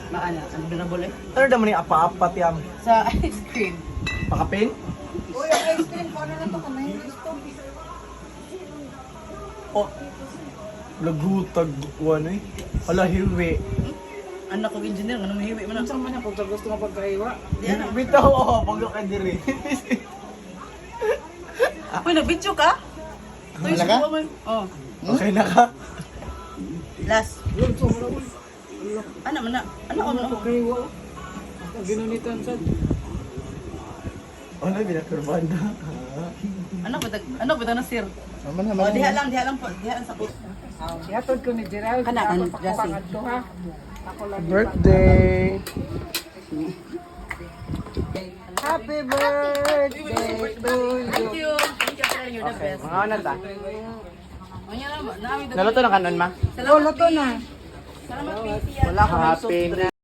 Maana, ang binabol eh. Ano naman yung apa-apat yan? Sa ice cream. Pakaping? Uy, ang ice cream, paano na ito? Kamay yung ice cream. Oh. Lagutag. Ano eh? Hala, hiwi. Anak ko engineer, ano mahiwi mo na? Saan man yan kung gusto mo pagkahiwa? Bitaw ako, pag ka diri. Uy, nag-video ka? Ito yung Wala ka? subuan mo. Oh, Okay na ka? last. Yun, so maraming. Ano man na? Ano ko na? Pagkahiwa. Ang ginunitan sa... Ano, binakurbanda. Ano ba na sir? Naman Oh, diha lang po. Diha lang sa puso. Yatod ko ni Gerald. Kana, Ako Jesse. pangatlo ha. Ako lang. Birthday! Happy birthday to you. Thank you. Thank you for you're the best. Mga anan ta? Namin Naluto na kanon ma? Salamat, Luto na. Salamat, Pia. Wala ka may soft drink.